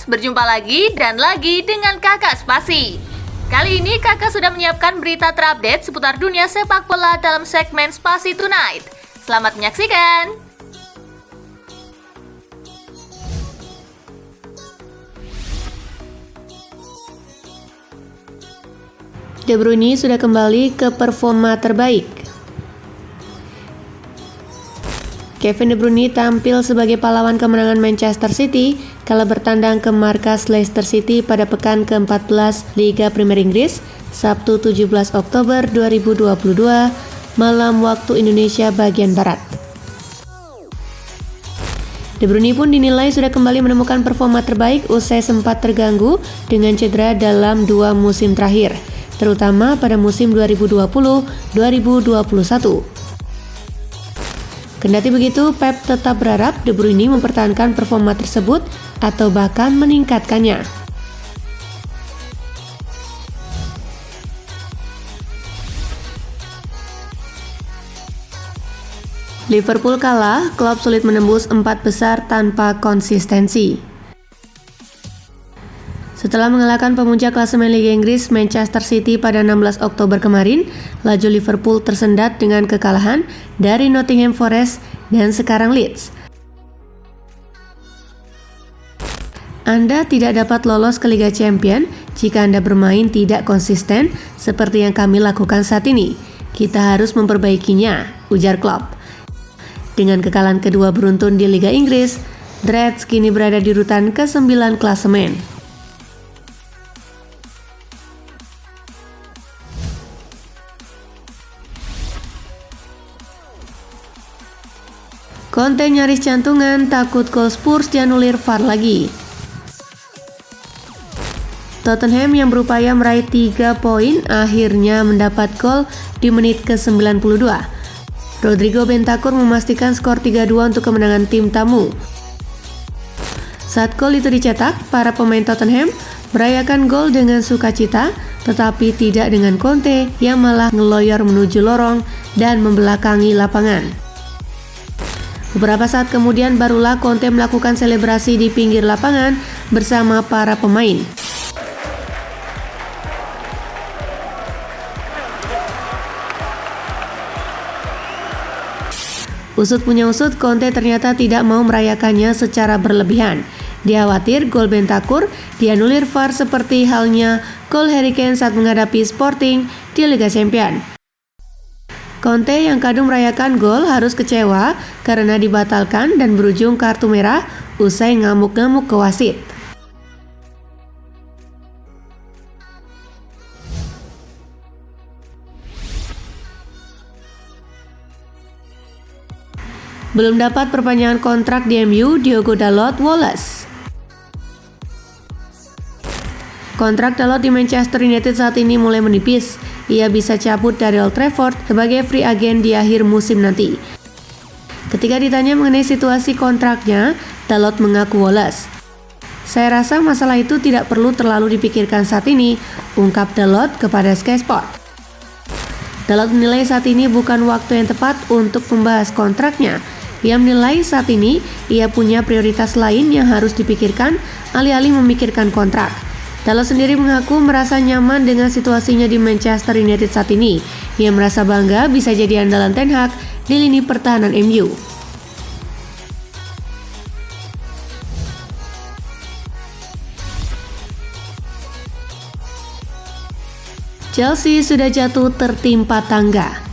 berjumpa lagi dan lagi dengan Kakak Spasi. Kali ini Kakak sudah menyiapkan berita terupdate seputar dunia sepak bola dalam segmen Spasi Tonight. Selamat menyaksikan! De Bruyne sudah kembali ke performa terbaik. Kevin De Bruyne tampil sebagai pahlawan kemenangan Manchester City kala bertandang ke markas Leicester City pada pekan ke-14 Liga Premier Inggris, Sabtu 17 Oktober 2022, malam waktu Indonesia bagian Barat. De Bruyne pun dinilai sudah kembali menemukan performa terbaik usai sempat terganggu dengan cedera dalam 2 musim terakhir, terutama pada musim 2020-2021. Kendati begitu, Pep tetap berharap De Bruyne mempertahankan performa tersebut atau bahkan meningkatkannya. Liverpool kalah, klub sulit menembus 4 besar tanpa konsistensi. Setelah mengalahkan pemuncak klasemen Liga Inggris Manchester City pada 16 Oktober kemarin, laju Liverpool tersendat dengan kekalahan dari Nottingham Forest dan sekarang Leeds. Anda tidak dapat lolos ke Liga Champions jika Anda bermain tidak konsisten seperti yang kami lakukan saat ini. Kita harus memperbaikinya, ujar Klopp. Dengan kekalahan kedua beruntun di Liga Inggris, The Reds kini berada di urutan ke-9 klasemen. Conte nyaris jantungan, takut gol Spurs dianulir VAR lagi. Tottenham yang berupaya meraih 3 poin akhirnya mendapat gol di menit ke-92. Rodrigo Bentancur memastikan skor 3-2 untuk kemenangan tim tamu. Saat gol itu dicetak, para pemain Tottenham merayakan gol dengan sukacita, tetapi tidak dengan Conte yang malah ngeloyor menuju lorong dan membelakangi lapangan. Beberapa saat kemudian barulah Conte melakukan selebrasi di pinggir lapangan bersama para pemain. Usut punya usut, Conte ternyata tidak mau merayakannya secara berlebihan. Dia khawatir gol Bentancur dianulir VAR seperti halnya gol Harry Kane saat menghadapi Sporting di Liga Champions. Conte yang kadung merayakan gol harus kecewa karena dibatalkan dan berujung kartu merah usai ngamuk-ngamuk ke wasit. Belum dapat perpanjangan kontrak di MU, Diogo Dalot woles. Kontrak Dalot di Manchester United saat ini mulai menipis. Ia bisa cabut dari Old Trafford sebagai free agent di akhir musim nanti. Ketika ditanya mengenai situasi kontraknya, Dalot mengaku woles. Saya rasa masalah itu tidak perlu terlalu dipikirkan saat ini, ungkap Dalot kepada Sky Sport. Dalot menilai saat ini bukan waktu yang tepat untuk membahas kontraknya. Ia menilai saat ini ia punya prioritas lain yang harus dipikirkan alih-alih memikirkan kontrak. Dalot sendiri mengaku merasa nyaman dengan situasinya di Manchester United saat ini. Ia merasa bangga bisa jadi andalan Ten Hag di lini pertahanan MU. Chelsea sudah jatuh tertimpa tangga.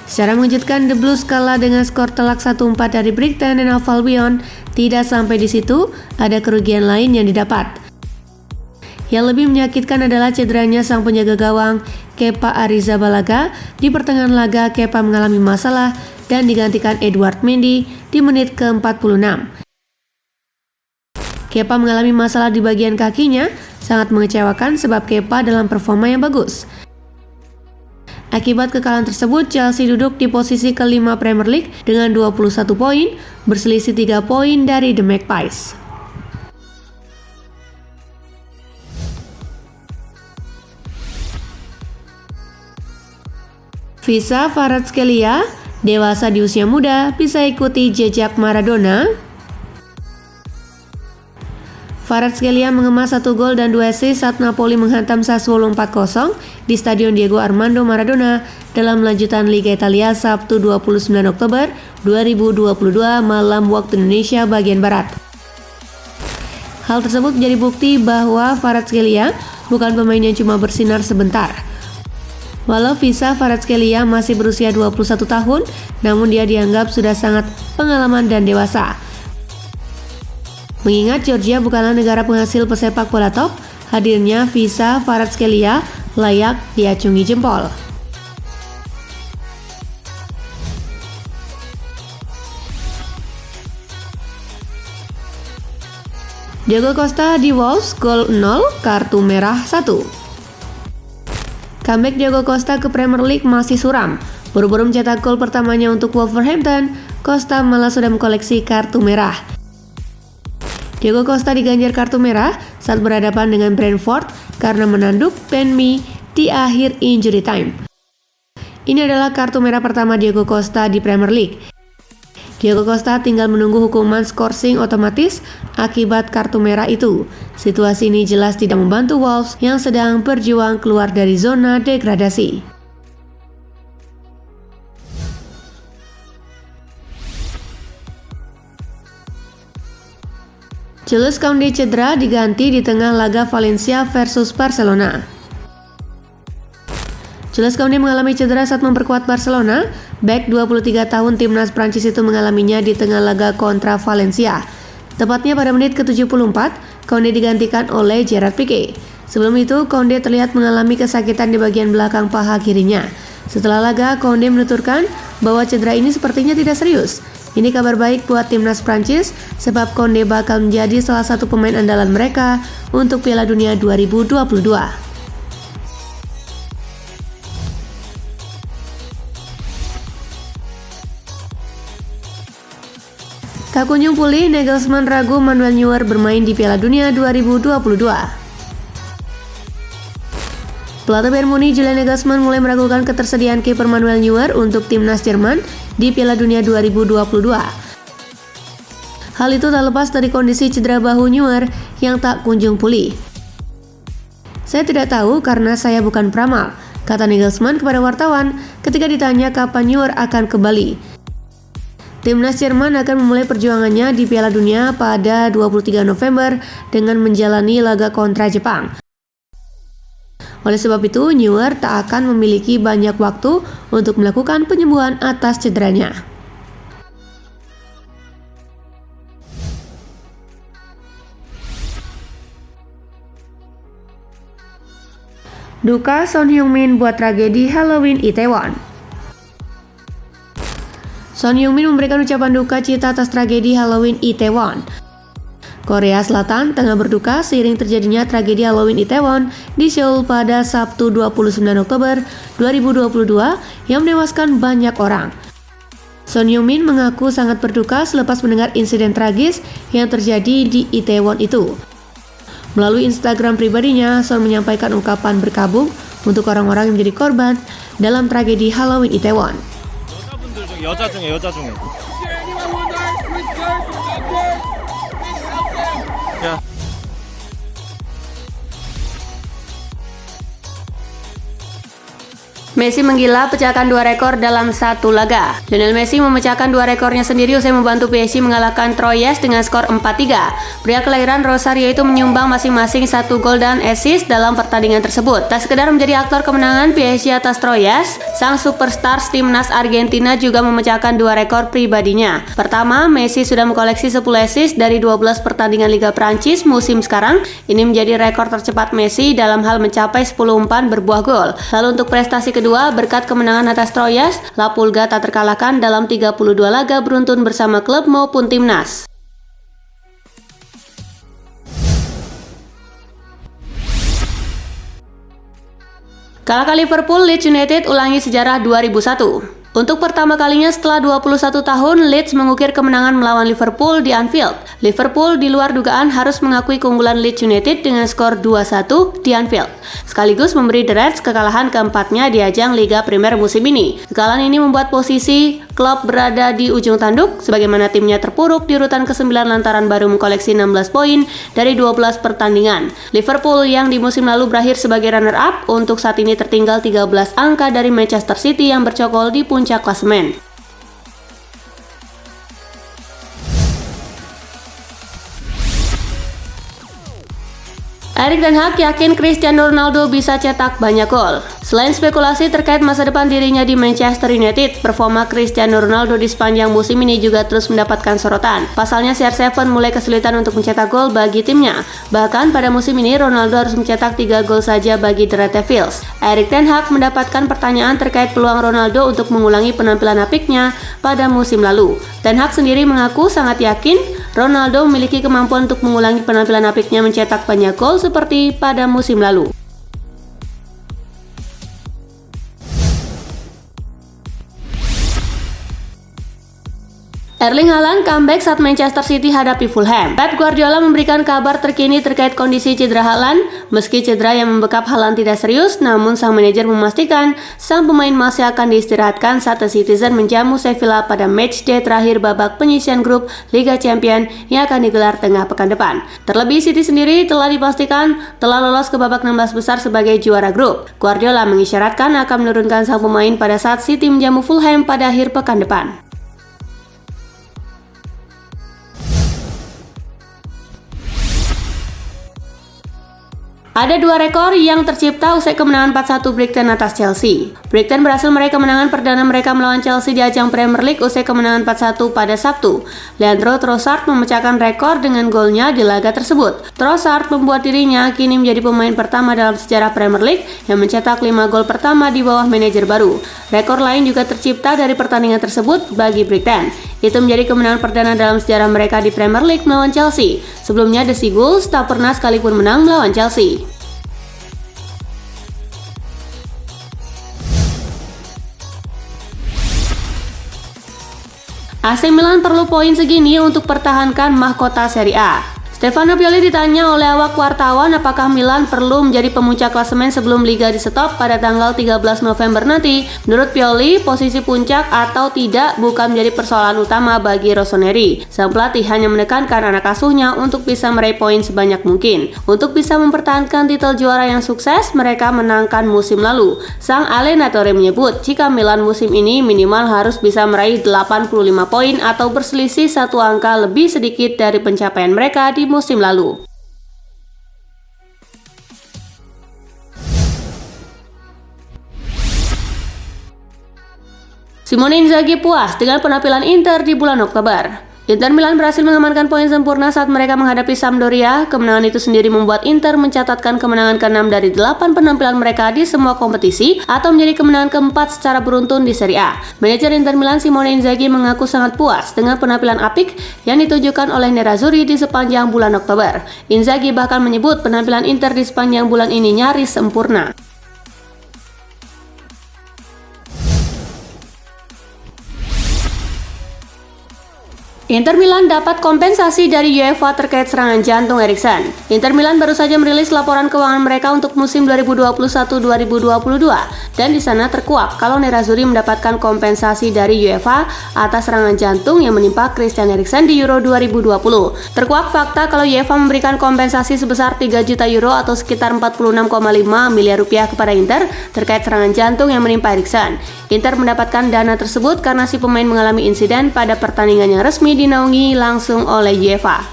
Secara mengejutkan, The Blues kalah dengan skor telak 1-4 dari Brighton dan Hove Albion. Tidak sampai di situ, ada kerugian lain yang didapat. Yang lebih menyakitkan adalah cederanya sang penjaga gawang Kepa Arrizabalaga. Di pertengahan laga, Kepa mengalami masalah dan digantikan Edouard Mendy di menit ke-46. Kepa mengalami masalah di bagian kakinya, sangat mengecewakan sebab Kepa dalam performa yang bagus. Akibat kekalahan tersebut, Chelsea duduk di posisi ke-5 Premier League dengan 21 poin, berselisih 3 poin dari The Magpies. Visa Kvaratskhelia, dewasa di usia muda, bisa ikuti jejak Maradona. Kvaratskhelia mengemas 1 gol dan 2 assist saat Napoli menghantam Sassuolo 4-0 di Stadion Diego Armando Maradona dalam lanjutan Liga Italia Sabtu 29 Oktober 2022 malam waktu Indonesia bagian Barat. Hal tersebut menjadi bukti bahwa Kvaratskhelia bukan pemain yang cuma bersinar sebentar. Walau visa Kvaratskhelia masih berusia 21 tahun, namun dia dianggap sudah sangat pengalaman dan dewasa. Mengingat Georgia bukanlah negara penghasil pesepak bola top, hadirnya visa Kvaratskhelia layak diacungi jempol. Diego Costa di Wolves, gol 0, kartu merah 1. Comeback Diego Costa ke Premier League masih suram. Buru-buru mencetak gol pertamanya untuk Wolverhampton, Costa malah sudah mengkoleksi kartu merah. Diego Costa diganjar kartu merah saat berhadapan dengan Brentford karena menanduk Burnley di akhir injury time. Ini adalah kartu merah pertama Diego Costa di Premier League. Diego Costa tinggal menunggu hukuman scoring otomatis akibat kartu merah itu. Situasi ini jelas tidak membantu Wolves yang sedang berjuang keluar dari zona degradasi. Jules Koundé cedera diganti di tengah laga Valencia versus Barcelona. Jules Koundé mengalami cedera saat memperkuat Barcelona. Back 23 tahun timnas Prancis itu mengalaminya di tengah laga kontra Valencia. Tepatnya pada menit ke-74, Koundé digantikan oleh Gerard Piqué. Sebelum itu, Koundé terlihat mengalami kesakitan di bagian belakang paha kirinya. Setelah laga, Koundé menuturkan bahwa cedera ini sepertinya tidak serius. Ini kabar baik buat timnas Prancis, sebab Koundé bakal menjadi salah satu pemain andalan mereka untuk Piala Dunia 2022. Tak kunjung pulih, Nagelsmann ragu Manuel Neuer bermain di Piala Dunia 2022. Pelatih Bayern Munich Julian Nagelsmann mulai meragukan ketersediaan kiper Manuel Neuer untuk timnas Jerman di Piala Dunia 2022. Hal itu tak lepas dari kondisi cedera bahu Neuer yang tak kunjung pulih. Saya tidak tahu karena saya bukan peramal, kata Nagelsmann kepada wartawan ketika ditanya kapan Neuer akan kembali. Timnas Jerman akan memulai perjuangannya di Piala Dunia pada 23 November dengan menjalani laga kontra Jepang. Oleh sebab itu, Neuer tak akan memiliki banyak waktu untuk melakukan penyembuhan atas cederanya. Duka Son Heung-min buat tragedi Halloween Itaewon. Son Heung-min memberikan ucapan duka cita atas tragedi Halloween Itaewon. Korea Selatan tengah berduka seiring terjadinya tragedi Halloween Itaewon di Seoul pada Sabtu 29 Oktober 2022 yang menewaskan banyak orang. Son Heung-min mengaku sangat berduka selepas mendengar insiden tragis yang terjadi di Itaewon itu. Melalui Instagram pribadinya, Son menyampaikan ungkapan berkabung untuk orang-orang yang menjadi korban dalam tragedi Halloween Itaewon. 여자 중에 야. Messi menggila pecahkan 2 rekor dalam satu laga. Lionel Messi memecahkan 2 rekornya sendiri usai membantu PSG mengalahkan Troyes dengan skor 4-3. Pria kelahiran Rosario itu menyumbang masing-masing 1 gol dan assist dalam pertandingan tersebut. Tak sekedar menjadi aktor kemenangan PSG atas Troyes, sang superstar timnas Argentina juga memecahkan 2 rekor pribadinya. Pertama, Messi sudah mengkoleksi 10 assist dari 12 pertandingan Liga Prancis musim sekarang. Ini menjadi rekor tercepat Messi dalam hal mencapai 10 umpan berbuah gol. Lalu untuk prestasi kedua, berkat kemenangan atas Troyes, La Pulga tak terkalahkan dalam 32 laga beruntun bersama klub maupun timnas. Kalahkan Liverpool, Leeds United ulangi sejarah 2001. Untuk pertama kalinya setelah 21 tahun, Leeds mengukir kemenangan melawan Liverpool di Anfield. Liverpool di luar dugaan harus mengakui keunggulan Leeds United dengan skor 2-1 di Anfield, sekaligus memberi The Reds kekalahan keempatnya di ajang Liga Premier musim ini. Kekalahan ini membuat posisi klub berada di ujung tanduk, sebagaimana timnya terpuruk di urutan ke-9 lantaran baru mengkoleksi 16 poin dari 12 pertandingan. Liverpool yang di musim lalu berakhir sebagai runner-up, untuk saat ini tertinggal 13 angka dari Manchester City yang bercokol di puncak klasemen. Erik ten Hag yakin Cristiano Ronaldo bisa cetak banyak gol. Selain spekulasi terkait masa depan dirinya di Manchester United, performa Cristiano Ronaldo di sepanjang musim ini juga terus mendapatkan sorotan. Pasalnya CR7 mulai kesulitan untuk mencetak gol bagi timnya. Bahkan pada musim ini Ronaldo harus mencetak 3 gol saja bagi The Red Devils. Erik ten Hag mendapatkan pertanyaan terkait peluang Ronaldo untuk mengulangi penampilan apiknya pada musim lalu. Ten Hag sendiri mengaku sangat yakin Ronaldo memiliki kemampuan untuk mengulangi penampilan apiknya mencetak banyak gol seperti pada musim lalu. Erling Haaland comeback saat Manchester City hadapi Fulham. Pep Guardiola memberikan kabar terkini terkait kondisi cedera Haaland. Meski cedera yang membekap Haaland tidak serius, namun sang manajer memastikan sang pemain masih akan diistirahatkan saat The Citizen menjamu Sevilla pada matchday terakhir babak penyisihan grup Liga Champions yang akan digelar tengah pekan depan. Terlebih City sendiri telah dipastikan telah lolos ke babak 16 besar sebagai juara grup. Guardiola mengisyaratkan akan menurunkan sang pemain pada saat City menjamu Fulham pada akhir pekan depan. Ada 2 rekor yang tercipta usai kemenangan 4-1 Brighton atas Chelsea. Brighton berhasil meraih kemenangan perdana mereka melawan Chelsea di ajang Premier League usai kemenangan 4-1 pada Sabtu. Leandro Trossard memecahkan rekor dengan golnya di laga tersebut. Trossard membuat dirinya kini menjadi pemain pertama dalam sejarah Premier League yang mencetak 5 gol pertama di bawah manajer baru. Rekor lain juga tercipta dari pertandingan tersebut bagi Brighton. Itu menjadi kemenangan perdana dalam sejarah mereka di Premier League melawan Chelsea. Sebelumnya The Seagulls tak pernah sekalipun menang melawan Chelsea. AC Milan perlu poin segini untuk pertahankan mahkota Serie A. Stefano Pioli ditanya oleh awak wartawan apakah Milan perlu menjadi pemuncak klasemen sebelum liga di-stop pada tanggal 13 November nanti. Menurut Pioli, posisi puncak atau tidak bukan menjadi persoalan utama bagi Rossoneri. Sang pelatih hanya menekankan anak asuhnya untuk bisa meraih poin sebanyak mungkin. Untuk bisa mempertahankan titel juara yang sukses mereka menangkan musim lalu. Sang Allenatore menyebut jika Milan musim ini minimal harus bisa meraih 85 poin atau berselisih 1 angka lebih sedikit dari pencapaian mereka di musim lalu. Simone Inzaghi puas dengan penampilan Inter di bulan Oktober. Inter Milan berhasil mengamankan poin sempurna saat mereka menghadapi Sampdoria. Kemenangan itu sendiri membuat Inter mencatatkan kemenangan ke-6 dari 8 penampilan mereka di semua kompetisi atau menjadi kemenangan ke-4 secara beruntun di Serie A. Manajer Inter Milan Simone Inzaghi mengaku sangat puas dengan penampilan apik yang ditunjukkan oleh Nerazzurri di sepanjang bulan Oktober. Inzaghi bahkan menyebut penampilan Inter di sepanjang bulan ini nyaris sempurna. Inter Milan dapat kompensasi dari UEFA terkait serangan jantung Eriksen. Inter Milan baru saja merilis laporan keuangan mereka untuk musim 2021-2022 dan di sana terkuak kalau Nerazzurri mendapatkan kompensasi dari UEFA atas serangan jantung yang menimpa Christian Eriksen di Euro 2020. Terkuak fakta kalau UEFA memberikan kompensasi sebesar 3 juta euro atau sekitar 46,5 miliar rupiah kepada Inter terkait serangan jantung yang menimpa Eriksen. Inter mendapatkan dana tersebut karena si pemain mengalami insiden pada pertandingan yang resmi dinaungi langsung oleh UEFA.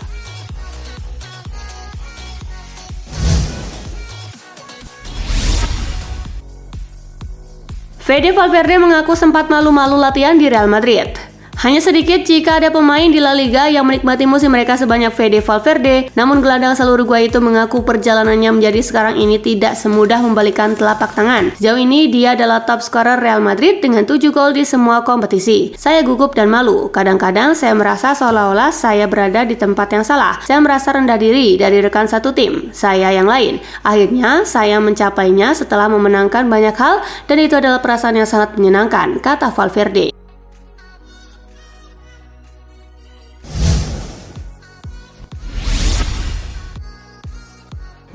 Fede Valverde mengaku sempat malu-malu latihan di Real Madrid. Hanya sedikit jika ada pemain di La Liga yang menikmati musim mereka sebanyak Fede Valverde, namun gelandang asal Uruguay itu mengaku perjalanannya menjadi sekarang ini tidak semudah membalikan telapak tangan. Sejauh ini dia adalah top scorer Real Madrid dengan 7 gol di semua kompetisi. Saya gugup dan malu. Kadang-kadang saya merasa seolah-olah saya berada di tempat yang salah. Saya merasa rendah diri dari rekan satu tim, saya yang lain. Akhirnya saya mencapainya setelah memenangkan banyak hal dan itu adalah perasaan yang sangat menyenangkan, kata Valverde.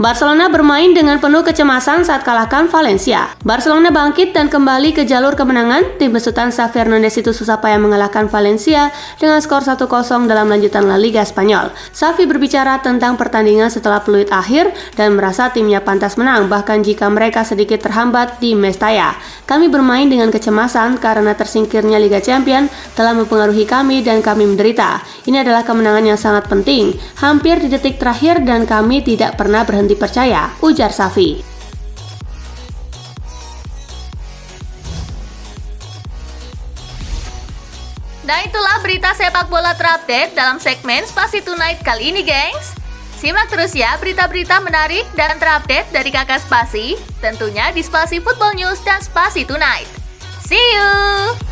Barcelona bermain dengan penuh kecemasan saat kalahkan Valencia. Barcelona bangkit dan kembali ke jalur kemenangan. Tim besutan Xavi Hernandez itu susah payah mengalahkan Valencia dengan skor 1-0 dalam lanjutan La Liga Spanyol. Xavi berbicara tentang pertandingan setelah peluit akhir dan merasa timnya pantas menang bahkan jika mereka sedikit terhambat di Mestalla. Kami bermain dengan kecemasan karena tersingkirnya Liga Champions telah mempengaruhi kami dan kami menderita. Ini adalah kemenangan yang sangat penting, hampir di detik terakhir dan kami tidak pernah berhenti percaya, ujar Xavi. Nah itulah berita sepak bola terupdate dalam segmen Spasi Tonight kali ini, gengs. Simak terus ya berita-berita menarik dan terupdate dari Kakak Spasi, tentunya di Spasi Football News dan Spasi Tonight. See you!